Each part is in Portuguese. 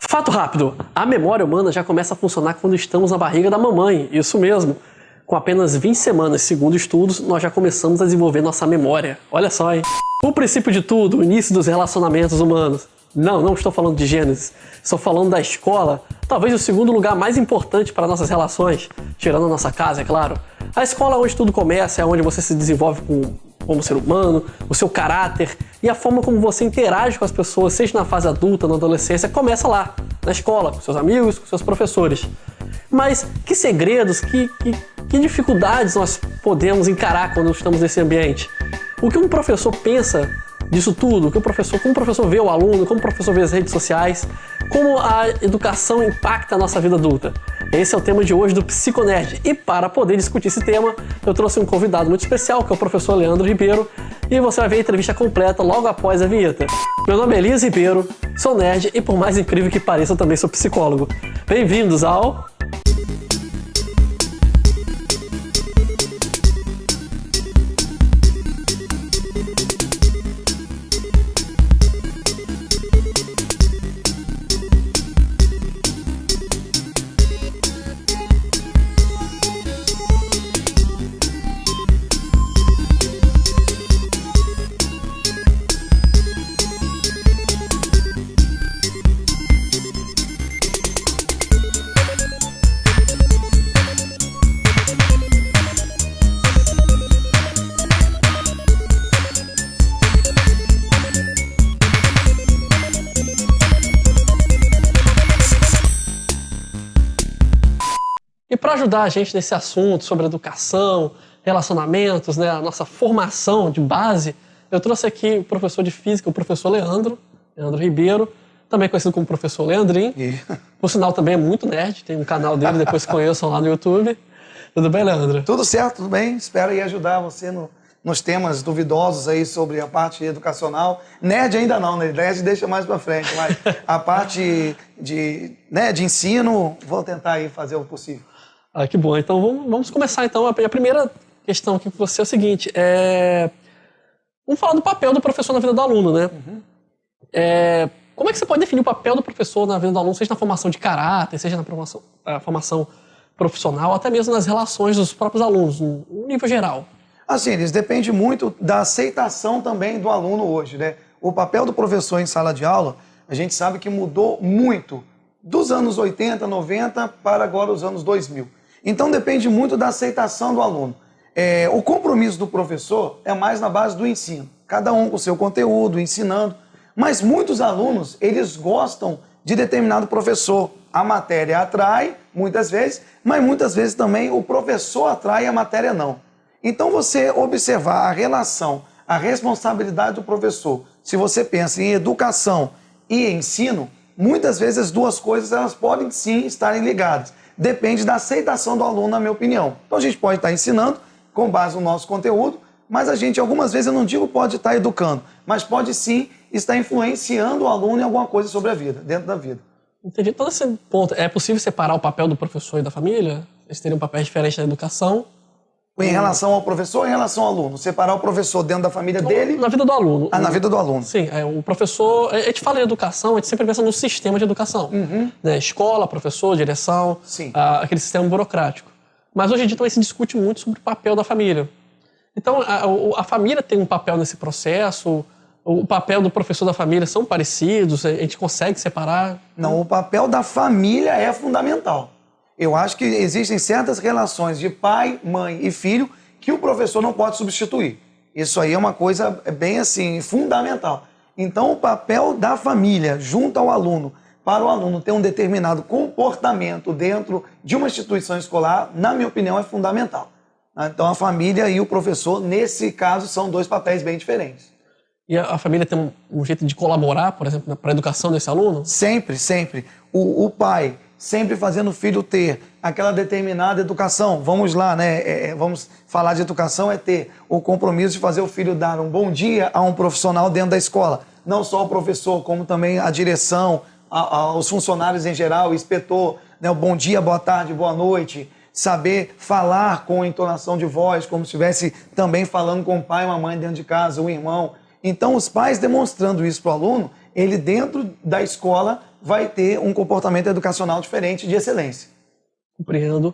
Fato rápido, a memória humana já começa a funcionar quando estamos na barriga da mamãe, isso mesmo. Com apenas 20 semanas, segundo estudos, nós já começamos a desenvolver nossa memória. Olha só, hein? O princípio de tudo, o início dos relacionamentos humanos. Não estou falando de Gênesis, estou falando da escola, talvez o segundo lugar mais importante para nossas relações, tirando a nossa casa, é claro. A escola é onde tudo começa, é onde você se desenvolve como ser humano, o seu caráter e a forma como você interage com as pessoas, seja na fase adulta, na adolescência, começa lá, na escola, com seus amigos, com seus professores. Mas que segredos, que dificuldades nós podemos encarar quando estamos nesse ambiente? O que um professor pensa disso tudo? Como o professor vê o aluno, como o professor vê as redes sociais, como a educação impacta a nossa vida adulta? Esse é o tema de hoje do Psiconerd. E para poder discutir esse tema, eu trouxe um convidado muito especial, que é o professor Leandro Ribeiro, e você vai ver a entrevista completa logo após a vinheta. Meu nome é Elias Ribeiro, sou nerd e, por mais incrível que pareça, eu também sou psicólogo. Bem-vindos ao... E para ajudar a gente nesse assunto sobre educação, relacionamentos, né, a nossa formação de base, eu trouxe aqui o professor de física, o professor Leandro Ribeiro, também conhecido como professor Leandrinho. Por sinal, também é muito nerd, tem um canal dele, depois conheçam lá no YouTube. Tudo bem, Leandro? Tudo certo, tudo bem. Espero aí ajudar você nos temas duvidosos aí sobre a parte educacional. Nerd ainda não, né? Nerd deixa mais pra frente, mas a parte de ensino, vou tentar aí fazer o possível. Ah, que bom. Então vamos começar então. A primeira questão aqui com você é o seguinte, vamos falar do papel do professor na vida do aluno, né? Como é que você pode definir o papel do professor na vida do aluno, seja na formação de caráter, seja na formação profissional, até mesmo nas relações dos próprios alunos, no nível geral? Assim, eles depende muito da aceitação também do aluno hoje, né? O papel do professor em sala de aula, a gente sabe que mudou muito dos anos 80, 90 para agora os anos 2000. Então depende muito da aceitação do aluno. O compromisso do professor é mais na base do ensino. Cada um com o seu conteúdo, ensinando. Mas muitos alunos, eles gostam de determinado professor. A matéria atrai, muitas vezes, mas muitas vezes também o professor atrai e a matéria não. Então você observar a relação, a responsabilidade do professor, se você pensa em educação e ensino, muitas vezes as duas coisas elas podem sim estarem ligadas. Depende da aceitação do aluno, na minha opinião. Então a gente pode estar ensinando com base no nosso conteúdo, mas a gente algumas vezes, eu não digo pode estar educando, mas pode sim estar influenciando o aluno em alguma coisa sobre a vida, dentro da vida. Entendi todo esse ponto. É possível separar o papel do professor e da família? Eles teriam um papel diferente na educação? Em relação ao professor ou em relação ao aluno? Separar o professor dentro da família dele? Na vida do aluno. Na vida do aluno. Sim, o professor... A gente fala em educação, a gente sempre pensa no sistema de educação. Né? Escola, professor, direção, aquele sistema burocrático. Mas hoje em dia também se discute muito sobre o papel da família. Então, a família tem um papel nesse processo? O papel do professor da família são parecidos? A gente consegue separar? Não, o papel da família é fundamental. Eu acho que existem certas relações de pai, mãe e filho que o professor não pode substituir. Isso aí é uma coisa bem assim, fundamental. Então o papel da família junto ao aluno, para o aluno ter um determinado comportamento dentro de uma instituição escolar, na minha opinião, é fundamental. Então a família e o professor, nesse caso, são dois papéis bem diferentes. E a família tem um jeito de colaborar, por exemplo, para a educação desse aluno? Sempre, sempre. O pai sempre fazendo o filho ter aquela determinada educação. Vamos lá, né? Vamos falar de educação, é ter o compromisso de fazer o filho dar um bom dia a um profissional dentro da escola. Não só o professor, como também a direção, os funcionários em geral, o inspetor, né? O bom dia, boa tarde, boa noite. Saber falar com entonação de voz, como se estivesse também falando com o pai e a mãe dentro de casa, o irmão. Então, os pais demonstrando isso para o aluno, ele dentro da escola vai ter um comportamento educacional diferente de excelência. Compreendo.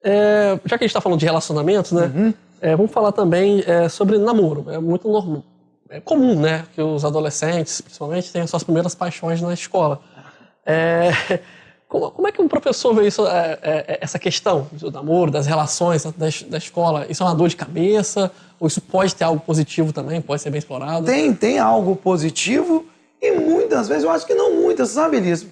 Já que a gente está falando de relacionamentos, né? Vamos falar também sobre namoro. É muito normal. É comum, né? Que os adolescentes, principalmente, tenham suas primeiras paixões na escola. Como é que um professor vê isso, essa questão do namoro, das relações da escola? Isso é uma dor de cabeça? Ou isso pode ter algo positivo também? Pode ser bem explorado? Tem algo positivo e muitas vezes, eu acho que não muitas, sabe, Elis?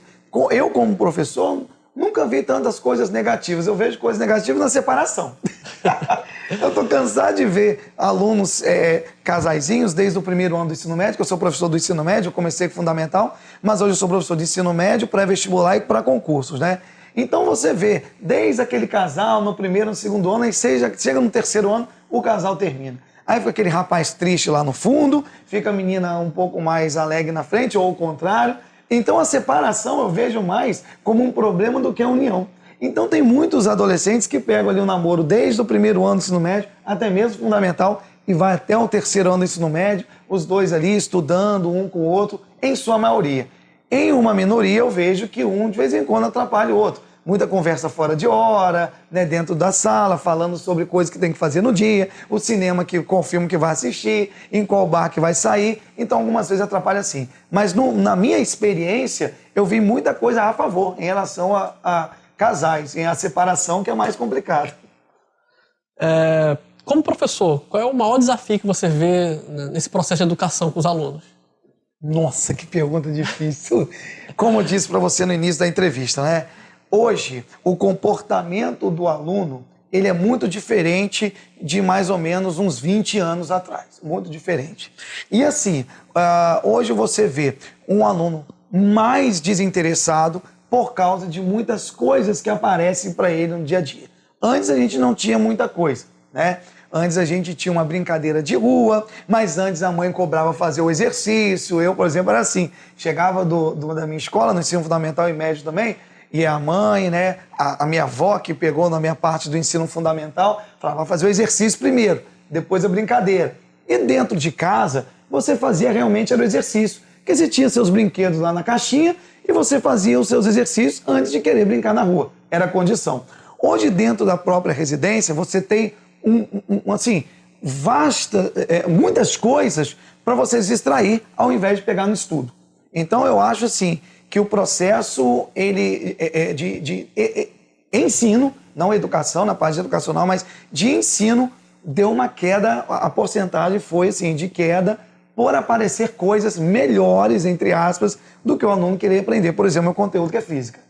Eu, como professor, nunca vi tantas coisas negativas. Eu vejo coisas negativas na separação. Eu estou cansado de ver alunos casaizinhos desde o primeiro ano do ensino médio, que eu sou professor do ensino médio, eu comecei com fundamental, mas hoje eu sou professor de ensino médio, pré-vestibular e para concursos, né? Então você vê, desde aquele casal no primeiro, no segundo ano, e chega no terceiro ano, o casal termina. Aí fica aquele rapaz triste lá no fundo, fica a menina um pouco mais alegre na frente, ou o contrário. Então a separação eu vejo mais como um problema do que a união. Então tem muitos adolescentes que pegam ali um namoro desde o primeiro ano do ensino médio, até mesmo fundamental, e vai até o terceiro ano do ensino médio, os dois ali estudando um com o outro, em sua maioria. Em uma minoria eu vejo que um de vez em quando atrapalha o outro. Muita conversa fora de hora, né, dentro da sala, falando sobre coisas que tem que fazer no dia, o cinema, qual filme que vai assistir, em qual bar que vai sair. Então, algumas vezes atrapalha assim. Mas na minha experiência, eu vi muita coisa a favor em relação a casais, em a separação que é mais complicado. Como professor, qual é o maior desafio que você vê nesse processo de educação com os alunos? Nossa, que pergunta difícil. Como eu disse para você no início da entrevista, né? Hoje, o comportamento do aluno, ele é muito diferente de mais ou menos uns 20 anos atrás. Muito diferente. E assim, hoje você vê um aluno mais desinteressado por causa de muitas coisas que aparecem para ele no dia a dia. Antes a gente não tinha muita coisa, né? Antes a gente tinha uma brincadeira de rua, mas antes a mãe cobrava fazer o exercício. Eu, por exemplo, era assim, chegava da minha escola, no ensino fundamental e médio também, e a mãe, né, a minha avó que pegou na minha parte do ensino fundamental, falava fazer o exercício primeiro, depois a brincadeira. E dentro de casa, você fazia realmente era o exercício, porque você tinha seus brinquedos lá na caixinha e você fazia os seus exercícios antes de querer brincar na rua. Era a condição. Hoje, dentro da própria residência, você tem muitas coisas para você se distrair ao invés de pegar no estudo. Então, eu acho assim que o processo de ensino, não educação, na parte educacional, mas de ensino, deu uma queda, a porcentagem foi assim, de queda por aparecer coisas melhores, entre aspas, do que o aluno querer aprender. Por exemplo, o conteúdo que é física.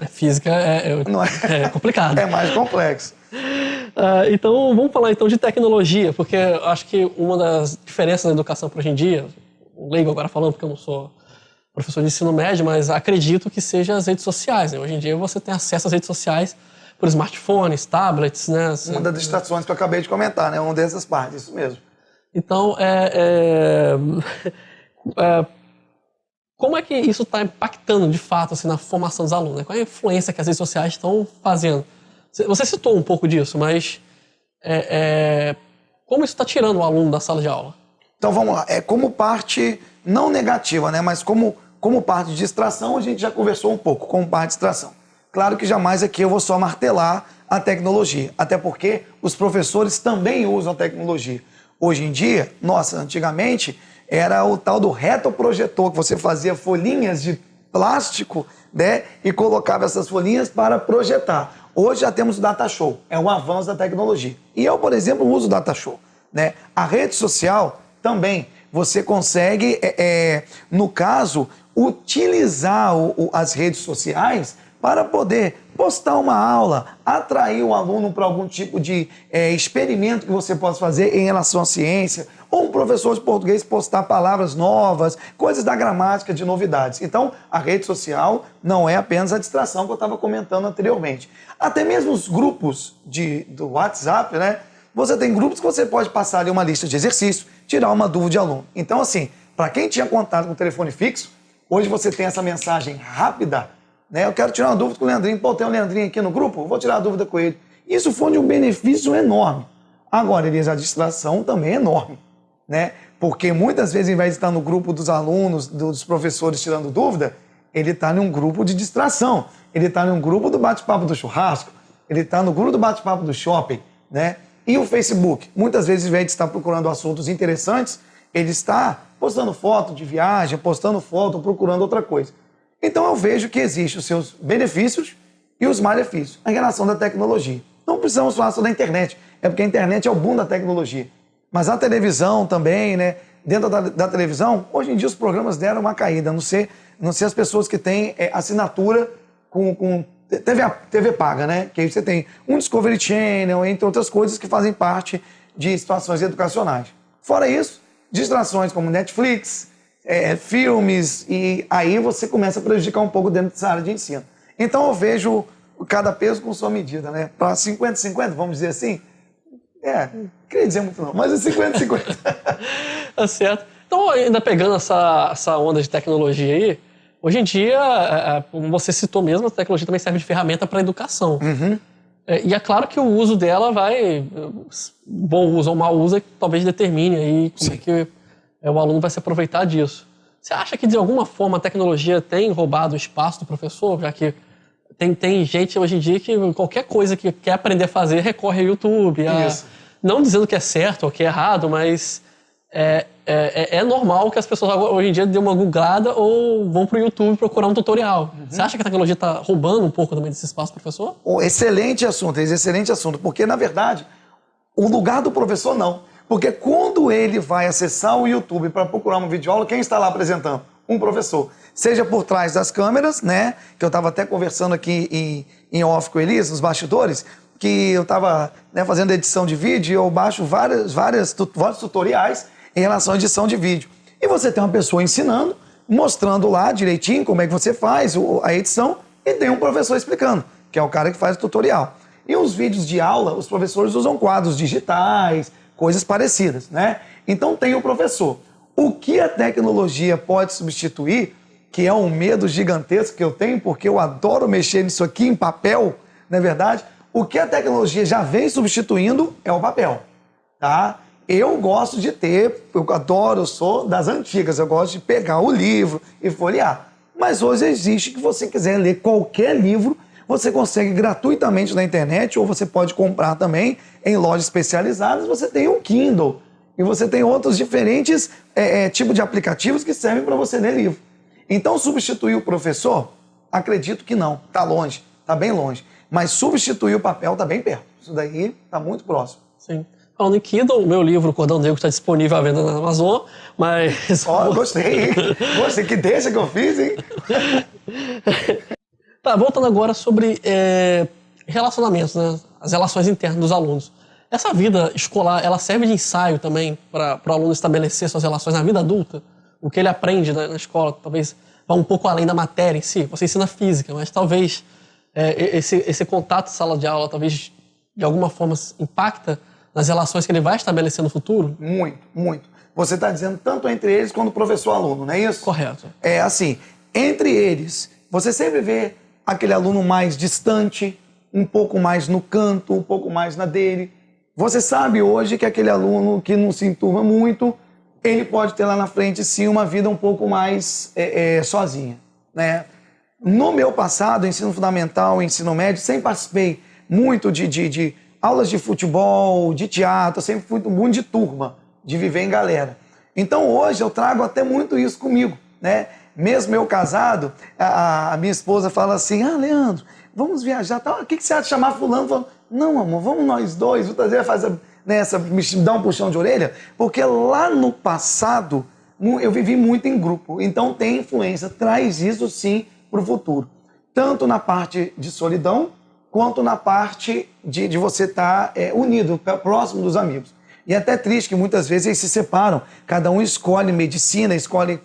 Física é complicado. É mais complexo. Então, vamos falar então de tecnologia, porque eu acho que uma das diferenças da educação para hoje em dia, o leigo agora falando, porque eu não sou professor de ensino médio, mas acredito que seja as redes sociais, né? Hoje em dia você tem acesso às redes sociais por smartphones, tablets, né? Uma das distrações que eu acabei de comentar, né? Uma dessas partes, isso mesmo. Então, como é que isso está impactando, de fato, assim, na formação dos alunos? Né? Qual é a influência que as redes sociais estão fazendo? Você citou um pouco disso, mas como isso está tirando o aluno da sala de aula? Então, vamos lá. Como parte não negativa, né? Mas como parte de distração, a gente já conversou um pouco, como parte de distração. Claro que jamais aqui eu vou só martelar a tecnologia, até porque os professores também usam a tecnologia. Hoje em dia, antigamente, era o tal do retroprojetor, que você fazia folhinhas de plástico, né, e colocava essas folhinhas para projetar. Hoje já temos o Data Show, é um avanço da tecnologia. E eu, por exemplo, uso o Data Show, né? A rede social também, você consegue, no caso, utilizar as redes sociais para poder postar uma aula, atrair o aluno para algum tipo de experimento que você possa fazer em relação à ciência, ou um professor de português postar palavras novas, coisas da gramática, de novidades. Então, a rede social não é apenas a distração que eu estava comentando anteriormente. Até mesmo os grupos do WhatsApp, né? Você tem grupos que você pode passar ali uma lista de exercícios, tirar uma dúvida de aluno. Então, assim, para quem tinha contato com o telefone fixo, hoje você tem essa mensagem rápida, né? Eu quero tirar uma dúvida com o Leandrinho. Pô, tem o Leandrinho aqui no grupo? Vou tirar a dúvida com ele. Isso foi de um benefício enorme. Agora, Elias, a distração também é enorme, né? Porque muitas vezes, ao invés de estar no grupo dos alunos, dos professores tirando dúvida, ele está em um grupo de distração, ele está em um grupo do bate-papo do churrasco, ele está no grupo do bate-papo do shopping, né? E o Facebook, muitas vezes, ao invés de estar procurando assuntos interessantes, ele está postando foto de viagem, postando foto, procurando outra coisa. Então eu vejo que existem os seus benefícios e os malefícios em relação da tecnologia. Não precisamos falar só da internet, é porque a internet é o boom da tecnologia. Mas a televisão também, né? Dentro da televisão, hoje em dia os programas deram uma caída, a não ser as pessoas que têm assinatura com TV paga, né? Que aí você tem um Discovery Channel, entre outras coisas que fazem parte de situações educacionais. Fora isso, distrações como Netflix, filmes, e aí você começa a prejudicar um pouco dentro dessa área de ensino. Então eu vejo cada peso com sua medida, né? Para 50-50, vamos dizer assim. Não queria dizer muito não, mas é 50-50. Tá certo. Então, ainda pegando essa onda de tecnologia aí, hoje em dia, como você citou mesmo, a tecnologia também serve de ferramenta para a educação. Uhum. E é claro que o uso dela bom uso ou mau uso, talvez determine aí como é que o aluno vai se aproveitar disso. Você acha que, de alguma forma, a tecnologia tem roubado o espaço do professor? Já que tem gente hoje em dia que qualquer coisa que quer aprender a fazer recorre ao YouTube. Não dizendo que é certo ou que é errado, mas é normal que as pessoas hoje em dia dêem uma googlada ou vão para o YouTube procurar um tutorial. Uhum. Você acha que a tecnologia está roubando um pouco também desse espaço do professor? Excelente assunto, porque, na verdade, o lugar do professor não. Porque quando ele vai acessar o YouTube para procurar uma videoaula, quem está lá apresentando? Um professor. Seja por trás das câmeras, né? Que eu estava até conversando aqui em off com o Elias, nos bastidores, que eu estava fazendo edição de vídeo e eu baixo vários tutoriais em relação à edição de vídeo. E você tem uma pessoa ensinando, mostrando lá direitinho como é que você faz a edição, e tem um professor explicando, que é o cara que faz o tutorial. E os vídeos de aula, os professores usam quadros digitais, coisas parecidas, né? Então tem o professor. O que a tecnologia pode substituir, que é um medo gigantesco que eu tenho, porque eu adoro mexer nisso aqui em papel, não é verdade? O que a tecnologia já vem substituindo é o papel, tá? Eu gosto de ter, eu sou das antigas, eu gosto de pegar o livro e folhear. Mas hoje existe que você quiser ler qualquer livro, você consegue gratuitamente na internet, ou você pode comprar também em lojas especializadas, você tem um Kindle. E você tem outros diferentes tipos de aplicativos que servem para você ler livro. Então, substituir o professor? Acredito que não. Está longe, está bem longe. Mas substituir o papel está bem perto. Isso daí está muito próximo. Sim. Falando em Kindle, o meu livro, Cordão Negro, está disponível à venda na Amazon, mas... Gostei, hein? Gostei, que deixa que eu fiz, hein? Tá, voltando agora sobre relacionamentos, né? As relações internas dos alunos. Essa vida escolar, ela serve de ensaio também para o aluno estabelecer suas relações na vida adulta? O que ele aprende na escola, talvez vá um pouco além da matéria em si. Você ensina física, mas talvez esse contato sala de aula, talvez de alguma forma impacta nas relações que ele vai estabelecer no futuro? Muito, muito. Você está dizendo tanto entre eles quanto professor-aluno, não é isso? Correto. É assim, entre eles, você sempre vê aquele aluno mais distante, um pouco mais no canto, um pouco mais na dele. Você sabe hoje que aquele aluno que não se enturma muito, ele pode ter lá na frente, sim, uma vida um pouco mais sozinha, né? No meu passado, ensino fundamental, ensino médio, sempre participei muito de aulas de futebol, de teatro, sempre fui muito de turma, de viver em galera. Então hoje eu trago até muito isso comigo, né? Mesmo eu casado, a minha esposa fala assim, Leandro, vamos viajar, tá? O que você acha de chamar fulano? Falo, não, amor, vamos nós dois, muitas vezes me dá um puxão de orelha, porque lá no passado eu vivi muito em grupo, então tem influência, traz isso sim para o futuro. Tanto na parte de solidão, quanto na parte de você estar unido, próximo dos amigos. E é até triste que muitas vezes eles se separam, cada um escolhe medicina, escolhe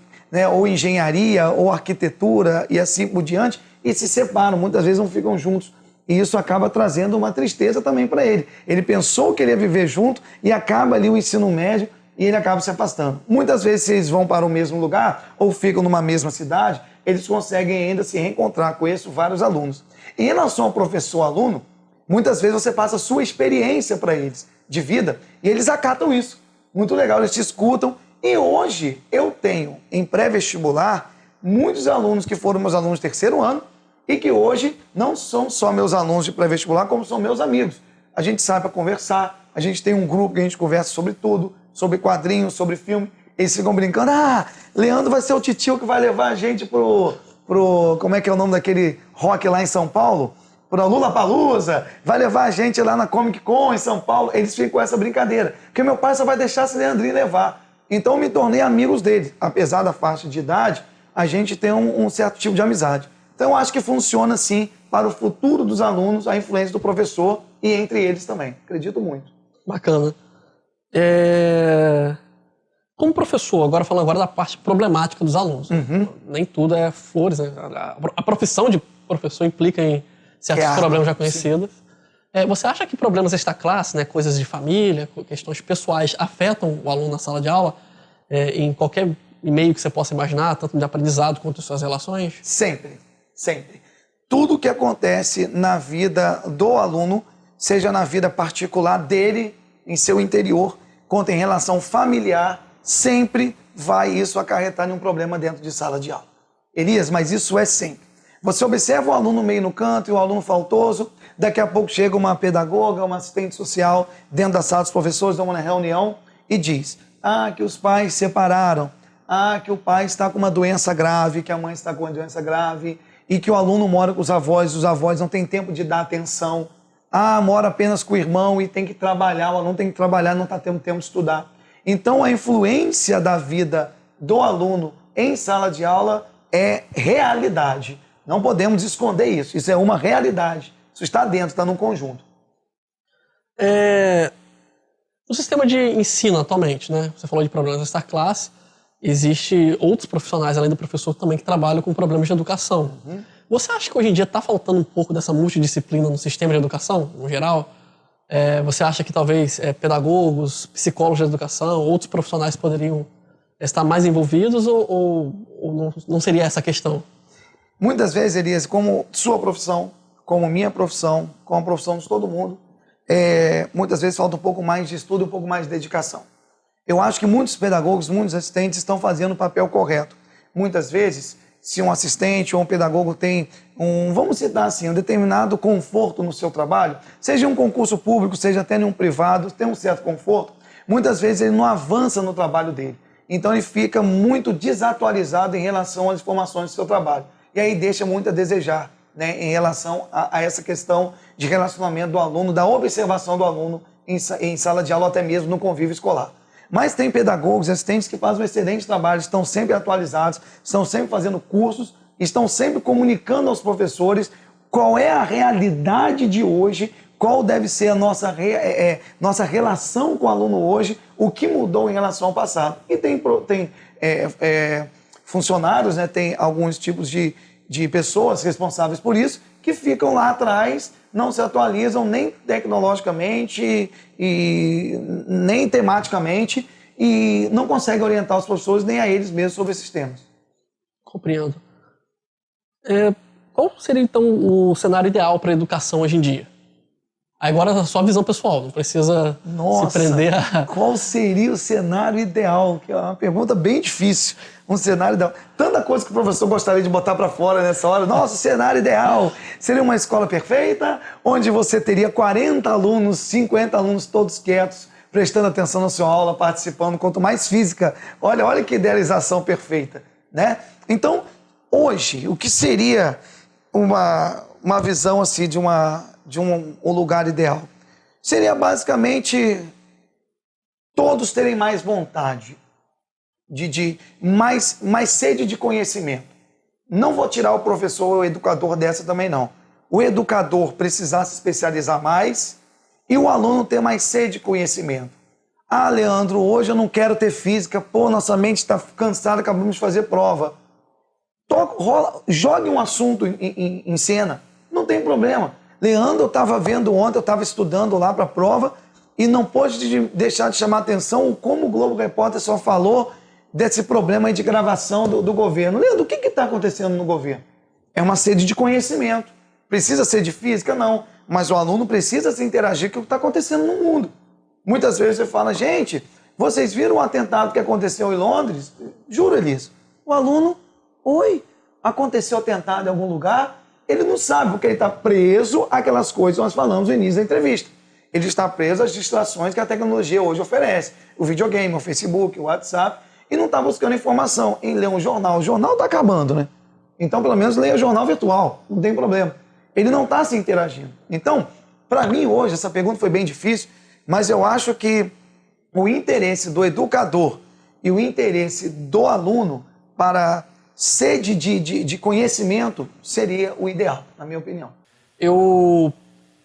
ou engenharia, ou arquitetura e assim por diante, e se separam, muitas vezes não ficam juntos. E isso acaba trazendo uma tristeza também para ele. Ele pensou que ele ia viver junto e acaba ali o ensino médio e ele acaba se afastando. Muitas vezes, se eles vão para o mesmo lugar ou ficam numa mesma cidade, eles conseguem ainda se reencontrar. Conheço vários alunos. E em relação ao professor-aluno, muitas vezes você passa a sua experiência para eles de vida e eles acatam isso. Muito legal, eles te escutam. E hoje eu tenho em pré-vestibular muitos alunos que foram meus alunos de terceiro ano e que hoje não são só meus alunos de pré-vestibular, como são meus amigos. A gente sai para conversar, a gente tem um grupo que a gente conversa sobre tudo, sobre quadrinhos, sobre filme. Eles ficam brincando, Leandro vai ser o titio que vai levar a gente pro como é que é o nome daquele rock lá em São Paulo? Pro Lollapalooza, vai levar a gente lá na Comic Con em São Paulo. Eles ficam com essa brincadeira, porque meu pai só vai deixar esse Leandrinho levar. Então eu me tornei amigos dele. Apesar da faixa de idade, a gente tem um certo tipo de amizade. Então eu acho que funciona sim para o futuro dos alunos, a influência do professor e entre eles também. Acredito muito. Bacana. Como professor, falando agora da parte problemática dos alunos. Nem tudo é flores, né? A profissão de professor implica em certos problemas já conhecidos. Você acha que problemas desta classe, né, coisas de família, questões pessoais, afetam o aluno na sala de aula em qualquer meio que você possa imaginar, tanto de aprendizado quanto em suas relações? Sempre, sempre. Tudo que acontece na vida do aluno, seja na vida particular dele, em seu interior, quanto em relação familiar, sempre vai isso acarretar em um problema dentro de sala de aula. Elias, mas isso é sempre. Você observa o aluno meio no canto e o aluno faltoso, daqui a pouco chega uma pedagoga, uma assistente social dentro da sala dos professores, dá uma reunião e diz, que os pais se separaram, que o pai está com uma doença grave, que a mãe está com uma doença grave, e que o aluno mora com os avós não têm tempo de dar atenção, mora apenas com o irmão e tem que trabalhar, o aluno tem que trabalhar, não está tendo tempo de estudar. Então a influência da vida do aluno em sala de aula é realidade. Não podemos esconder isso. Isso é uma realidade. Isso está dentro, está num conjunto. No sistema de ensino atualmente, né? Você falou de problemas desta classe. Existem outros profissionais, além do professor, também que trabalham com problemas de educação. Você acha que hoje em dia está faltando um pouco dessa multidisciplina no sistema de educação, no geral? Você acha que talvez pedagogos, psicólogos de educação, outros profissionais poderiam estar mais envolvidos ou não seria essa a questão? Muitas vezes, Elias, como sua profissão, como minha profissão, como a profissão de todo mundo, muitas vezes falta um pouco mais de estudo, um pouco mais de dedicação. Eu acho que muitos pedagogos, muitos assistentes estão fazendo o papel correto. Muitas vezes, se um assistente ou um pedagogo tem vamos citar assim, um determinado conforto no seu trabalho, seja um concurso público, seja até em um privado, tem um certo conforto, muitas vezes ele não avança no trabalho dele. Então ele fica muito desatualizado em relação às informações do seu trabalho. E aí deixa muito a desejar, né, em relação a essa questão de relacionamento do aluno, da observação do aluno em sala de aula, até mesmo no convívio escolar. Mas tem pedagogos, assistentes que fazem um excelente trabalho, estão sempre atualizados, estão sempre fazendo cursos, estão sempre comunicando aos professores qual é a realidade de hoje, qual deve ser a nossa relação com o aluno hoje, o que mudou em relação ao passado. E tem funcionários, né, tem alguns tipos de pessoas responsáveis por isso, que ficam lá atrás, não se atualizam nem tecnologicamente e nem tematicamente e não conseguem orientar os professores nem a eles mesmos sobre esses temas. Compreendo. Qual seria, então, o cenário ideal para a educação hoje em dia? Agora, a sua visão pessoal, não precisa se prender a... Qual seria o cenário ideal? Que é uma pergunta bem difícil. Um cenário ideal. Tanta coisa que o professor gostaria de botar para fora nessa hora. Nossa, o cenário ideal seria uma escola perfeita, onde você teria 40 alunos, 50 alunos todos quietos, prestando atenção na sua aula, participando, quanto mais física. Olha que idealização perfeita, né? Então, hoje, o que seria uma visão assim de um lugar ideal? Seria basicamente todos terem mais vontade, de mais sede de conhecimento. Não vou tirar o professor ou o educador dessa também não. O educador precisar se especializar mais e o aluno ter mais sede de conhecimento. Leandro, hoje eu não quero ter física, nossa mente está cansada, acabamos de fazer prova. Jogue um assunto em cena, não tem problema. Leandro, eu estava vendo ontem, eu estava estudando lá para a prova e não pôde deixar de chamar a atenção como o Globo Repórter só falou desse problema aí de gravação do governo. Leandro, o que está acontecendo no governo? É uma sede de conhecimento. Precisa ser de física? Não. Mas o aluno precisa se interagir com o que está acontecendo no mundo. Muitas vezes você fala, gente, vocês viram o atentado que aconteceu em Londres? Juro, Elias, o aluno Oi, aconteceu atentado em algum lugar? Ele não sabe, porque ele está preso àquelas coisas que nós falamos no início da entrevista. Ele está preso às distrações que a tecnologia hoje oferece. O videogame, o Facebook, o WhatsApp, e não está buscando informação em ler um jornal. O jornal está acabando, né? Então, pelo menos, leia jornal virtual, não tem problema. Ele não está se interagindo. Então, para mim, hoje, essa pergunta foi bem difícil, mas eu acho que o interesse do educador e o interesse do aluno para sede de conhecimento seria o ideal, na minha opinião. Eu,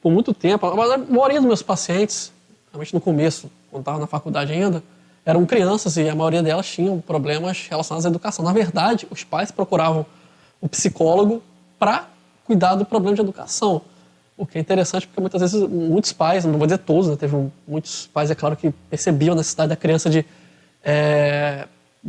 por muito tempo, a maioria dos meus pacientes, realmente no começo, quando estava na faculdade ainda, eram crianças e a maioria delas tinham problemas relacionados à educação. Na verdade, os pais procuravam o psicólogo para cuidar do problema de educação. O que é interessante porque muitas vezes muitos pais, não vou dizer todos, né, teve muitos pais, é claro, que percebiam a necessidade da criança de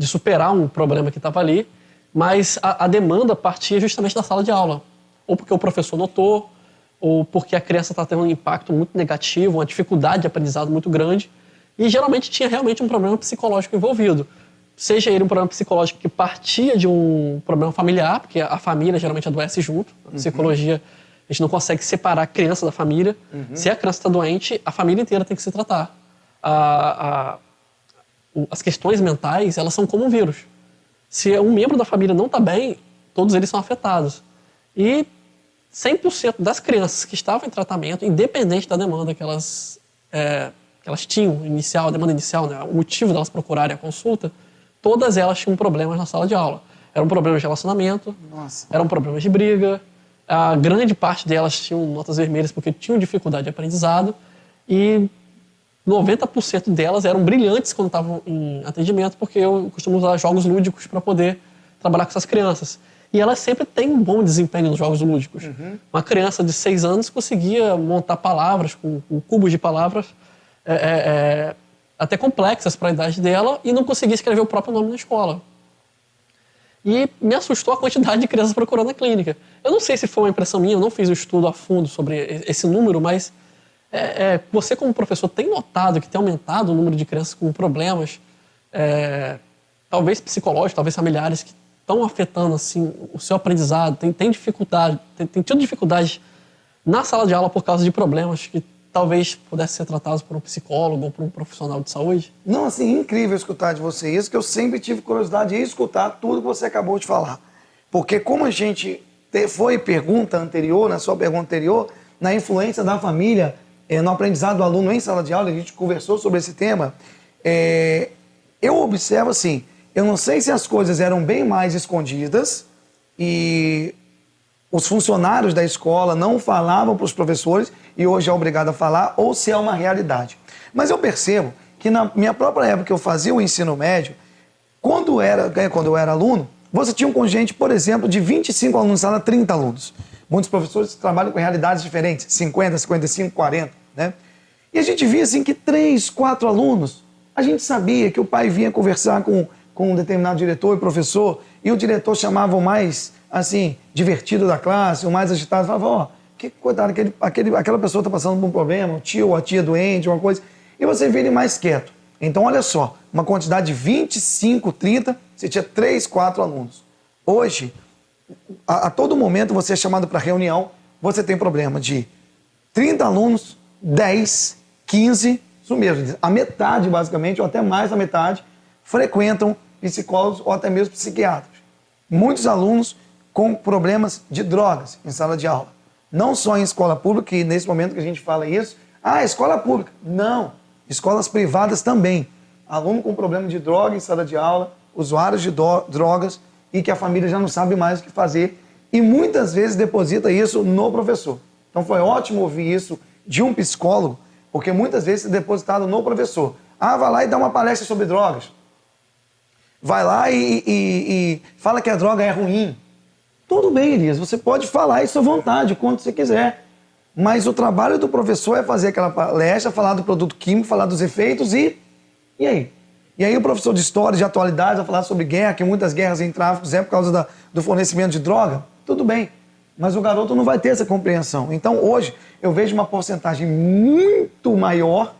superar um problema que estava ali, mas a demanda partia justamente da sala de aula. Ou porque o professor notou, ou porque a criança está tendo um impacto muito negativo, uma dificuldade de aprendizado muito grande, e geralmente tinha realmente um problema psicológico envolvido. Seja ele um problema psicológico que partia de um problema familiar, porque a família geralmente adoece junto. Na psicologia, a gente não consegue separar a criança da família. Se a criança está doente, a família inteira tem que se tratar. As questões mentais, elas são como um vírus. Se um membro da família não está bem, todos eles são afetados. E 100% das crianças que estavam em tratamento, independente da demanda que elas tinham, a demanda inicial, né, o motivo delas procurarem a consulta, todas elas tinham problemas na sala de aula. Eram problemas de relacionamento, eram problemas de briga, a grande parte delas tinham notas vermelhas porque tinham dificuldade de aprendizado e 90% delas eram brilhantes quando estavam em atendimento, porque eu costumo usar jogos lúdicos para poder trabalhar com essas crianças. E elas sempre têm um bom desempenho nos jogos lúdicos. Uma criança de 6 anos conseguia montar palavras com cubos de palavras até complexas para a idade dela e não conseguia escrever o próprio nome na escola. E me assustou a quantidade de crianças procurando a clínica. Eu não sei se foi uma impressão minha, eu não fiz um estudo a fundo sobre esse número, mas você como professor tem notado que tem aumentado o número de crianças com problemas, talvez psicológicos, talvez familiares, que estão afetando assim, o seu aprendizado, tem dificuldade, tem tido dificuldade na sala de aula por causa de problemas que talvez pudessem ser tratados por um psicólogo ou por um profissional de saúde? Não, assim, incrível escutar de você isso, que eu sempre tive curiosidade de escutar tudo que você acabou de falar. Porque como a gente foi pergunta anterior, na sua pergunta anterior, na influência da família no aprendizado do aluno em sala de aula, a gente conversou sobre esse tema, eu observo assim, eu não sei se as coisas eram bem mais escondidas e os funcionários da escola não falavam para os professores e hoje é obrigado a falar, ou se é uma realidade. Mas eu percebo que na minha própria época que eu fazia o ensino médio, quando eu era aluno, você tinha um contingente, por exemplo, de 25 alunos, sala 30 alunos. Muitos professores trabalham com realidades diferentes, 50, 55, 40, né? E a gente via assim que 3, 4 alunos, a gente sabia que o pai vinha conversar com um determinado diretor e professor, e o diretor chamava o mais, assim, divertido da classe, o mais agitado, falava, ó, que coitado, aquela pessoa está passando por um problema, o tio ou a tia doente, uma coisa, e você vê ele mais quieto. Então, olha só, uma quantidade de 25, 30, você tinha 3, 4 alunos. Hoje, a todo momento, você é chamado para reunião, você tem problema de 30 alunos, 10, 15, isso mesmo, a metade, basicamente, ou até mais da metade, frequentam psicólogos ou até mesmo psiquiatras. Muitos alunos com problemas de drogas em sala de aula. Não só em escola pública, que nesse momento que a gente fala isso, escola pública. Não, escolas privadas também. Aluno com problema de droga em sala de aula, usuários de drogas e que a família já não sabe mais o que fazer e muitas vezes deposita isso no professor. Então foi ótimo ouvir isso de um psicólogo, porque muitas vezes é depositado no professor. Vai lá e dá uma palestra sobre drogas. Vai lá e fala que a droga é ruim. Tudo bem, Elias, você pode falar isso à vontade, quando você quiser. Mas o trabalho do professor é fazer aquela palestra, falar do produto químico, falar dos efeitos e aí? E aí o professor de história, de atualidade, vai falar sobre guerra, que muitas guerras em tráficos é por causa do fornecimento de droga. Tudo bem, mas o garoto não vai ter essa compreensão. Então hoje eu vejo uma porcentagem muito maior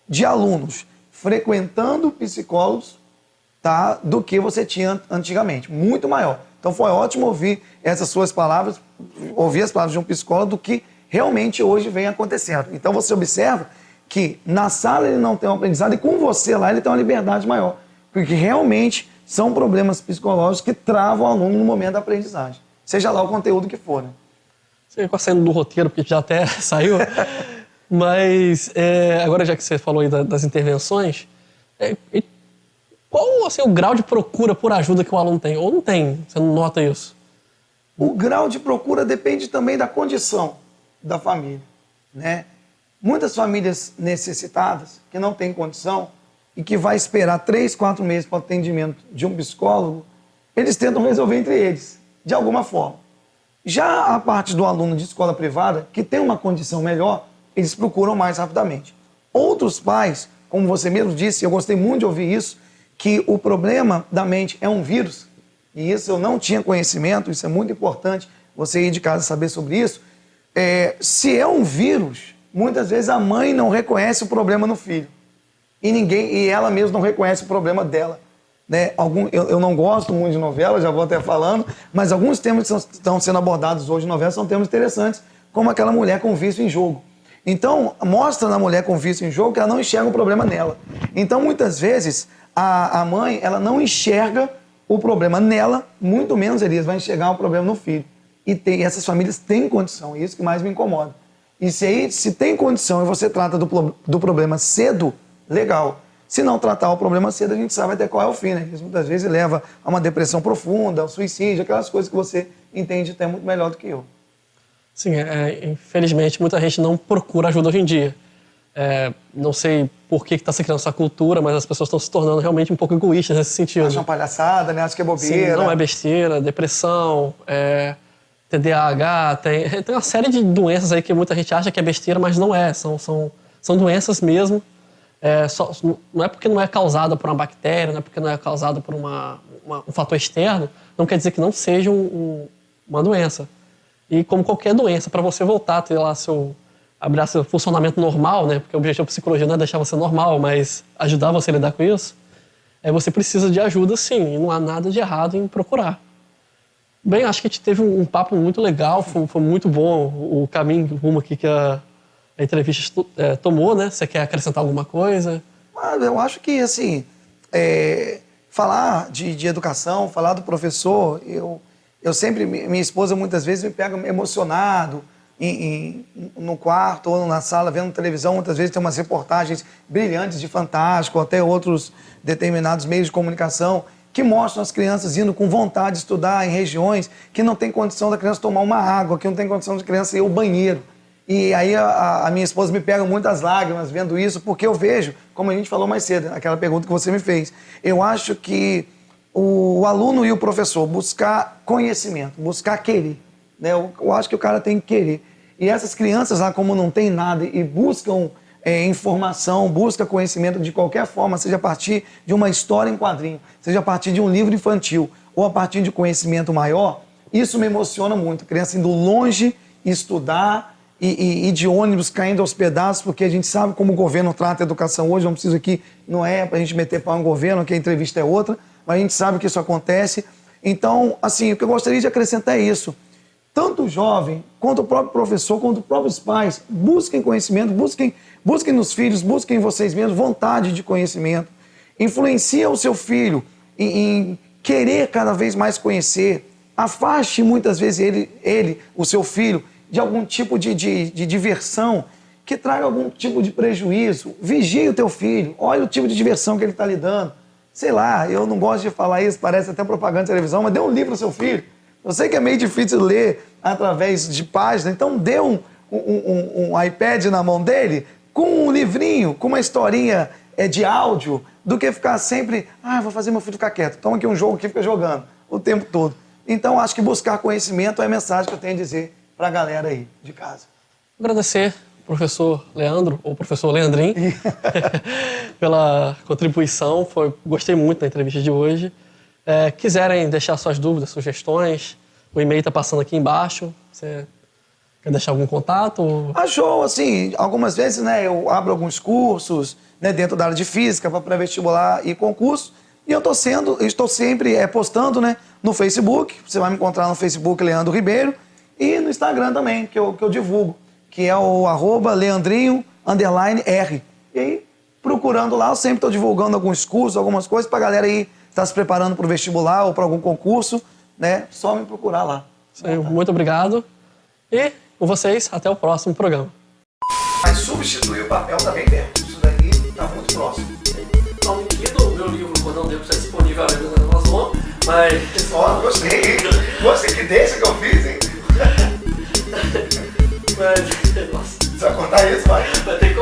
de alunos frequentando psicólogos, tá, do que você tinha antigamente. Muito maior. Então foi ótimo ouvir essas suas palavras, ouvir as palavras de um psicólogo do que realmente hoje vem acontecendo. Então você observa que na sala ele não tem um aprendizado e com você lá ele tem uma liberdade maior. Porque realmente são problemas psicológicos que travam o aluno no momento da aprendizagem. Seja lá o conteúdo que for, né? Você ficou saindo do roteiro, porque já até saiu. Mas, agora já que você falou aí das intervenções, qual assim, o grau de procura por ajuda que o aluno tem? Ou não tem? Você não nota isso? O grau de procura depende também da condição da família, né? Muitas famílias necessitadas, que não têm condição e que vai esperar 3, 4 meses para o atendimento de um psicólogo, eles tentam resolver entre eles, de alguma forma. Já a parte do aluno de escola privada, que tem uma condição melhor, eles procuram mais rapidamente. Outros pais, como você mesmo disse, eu gostei muito de ouvir isso, que o problema da mente é um vírus, e isso eu não tinha conhecimento, isso é muito importante você ir de casa saber sobre isso. Se é um vírus, muitas vezes a mãe não reconhece o problema no filho. E ela mesma não reconhece o problema dela. Né? Eu não gosto muito de novela, já vou até falando, mas alguns temas que estão sendo abordados hoje em novela são temas interessantes, como aquela mulher com vício em jogo. Então, mostra na mulher com vício em jogo que ela não enxerga o problema nela. Então, muitas vezes, a mãe ela não enxerga o problema nela, muito menos, Elias, vai enxergar o problema no filho. E essas famílias têm condição, isso que mais me incomoda. E se tem condição e você trata do problema cedo, legal. Se não tratar o problema cedo, a gente sabe até qual é o fim, né? Isso muitas vezes leva a uma depressão profunda, ao suicídio, aquelas coisas que você entende até muito melhor do que eu. Sim, infelizmente muita gente não procura ajuda hoje em dia. Não sei por que está se criando essa cultura, mas as pessoas estão se tornando realmente um pouco egoístas nesse sentido. Acho uma palhaçada, né? Acho que é bobeira. Sim, não é besteira, depressão, TDAH, tem uma série de doenças aí que muita gente acha que é besteira, mas não é. São doenças mesmo. Não é porque não é causada por uma bactéria, não é porque não é causada por um fator externo, não quer dizer que não seja uma doença. E como qualquer doença, para você voltar a ter lá seu funcionamento normal, né? Porque o objetivo da psicologia não é deixar você normal, mas ajudar você a lidar com isso, você precisa de ajuda sim, e não há nada de errado em procurar. Bem, acho que a gente teve um papo muito legal, foi muito bom o caminho rumo aqui que a entrevista tomou, né? Você quer acrescentar alguma coisa? Eu acho que, assim, falar de educação, falar do professor, eu sempre, minha esposa muitas vezes me pega emocionado no quarto ou na sala vendo televisão, muitas vezes tem umas reportagens brilhantes de Fantástico, até outros determinados meios de comunicação que mostram as crianças indo com vontade de estudar em regiões que não tem condição da criança tomar uma água, que não tem condição da criança ir ao banheiro. E aí a minha esposa me pega muitas lágrimas vendo isso, porque eu vejo, como a gente falou mais cedo, aquela pergunta que você me fez, eu acho que o aluno e o professor buscar conhecimento, buscar querer, né? Eu acho que o cara tem que querer. E essas crianças lá, como não tem nada e buscam informação, buscam conhecimento de qualquer forma, seja a partir de uma história em quadrinho, seja a partir de um livro infantil ou a partir de conhecimento maior, isso me emociona muito. A criança indo longe estudar e de ônibus caindo aos pedaços, porque a gente sabe como o governo trata a educação hoje, não preciso aqui, não é para a gente meter pau no governo, que a entrevista é outra, mas a gente sabe que isso acontece. Então, assim, o que eu gostaria de acrescentar é isso. Tanto o jovem, quanto o próprio professor, quanto os próprios pais, busquem conhecimento, busquem nos filhos, busquem em vocês mesmos vontade de conhecimento. Influencia o seu filho em querer cada vez mais conhecer. Afaste muitas vezes o seu filho, de algum tipo de diversão que traga algum tipo de prejuízo. Vigie o teu filho, olha o tipo de diversão que ele está lhe dando. Sei lá, eu não gosto de falar isso, parece até propaganda de televisão, mas dê um livro ao seu filho. Eu sei que é meio difícil ler através de páginas, então dê um iPad na mão dele com um livrinho, com uma historinha de áudio, do que ficar sempre, vou fazer meu filho ficar quieto, toma aqui um jogo que fica jogando o tempo todo. Então, acho que buscar conhecimento é a mensagem que eu tenho a dizer para a galera aí de casa. Agradecer professor Leandro, ou professor Leandrin, pela contribuição. Gostei muito da entrevista de hoje. Quiserem deixar suas dúvidas, sugestões, o e-mail está passando aqui embaixo. Você quer deixar algum contato? Show, assim, algumas vezes, né, eu abro alguns cursos, né, dentro da área de física para pré-vestibular e concurso, e eu estou sempre postando, né, no Facebook, você vai me encontrar no Facebook Leandro Ribeiro e no Instagram também, que eu divulgo, que é o @leandrinho_r. E aí, procurando lá, eu sempre estou divulgando alguns cursos, algumas coisas para a galera aí estar se preparando para o vestibular ou para algum concurso, né? Só me procurar lá. Muito obrigado. E com vocês, até o próximo programa. Mas substituir o papel também mesmo. Isso daqui está muito próximo. Então, o meu livro, quando não deu para ser disponível à venda na Amazon, mas... Ó, gostei. Gostei que deixa que eu fiz, hein? mas... Nossa. Você vai contar isso, vai? Vai ter que